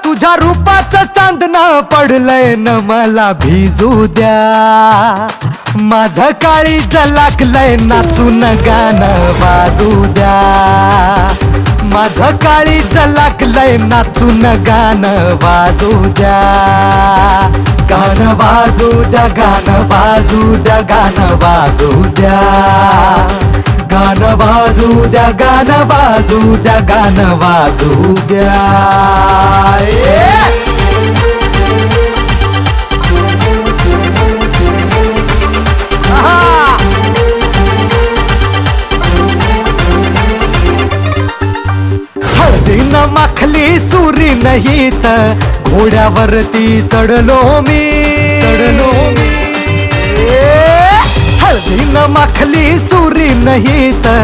तुझ्या रूपाचं चांदणं पडलंय न मला भिजू द्या. माझं काळीज लागलंय नाचून गाणं वाजू द्या. माझं काळीज लागलंय नाचून गाणं वाजू द्या. गाणं वाजू द्या, गाणं वाजू द्या, गाणं वाजू द्या. गाणं वाजू द्या, गाणं वाजू द्या, गाणं वाजू द्या. हळदीनं माखली सुरी नाही तर घोड्यावरती चढलो मी. हळदीनं माखली सुरी नाही तर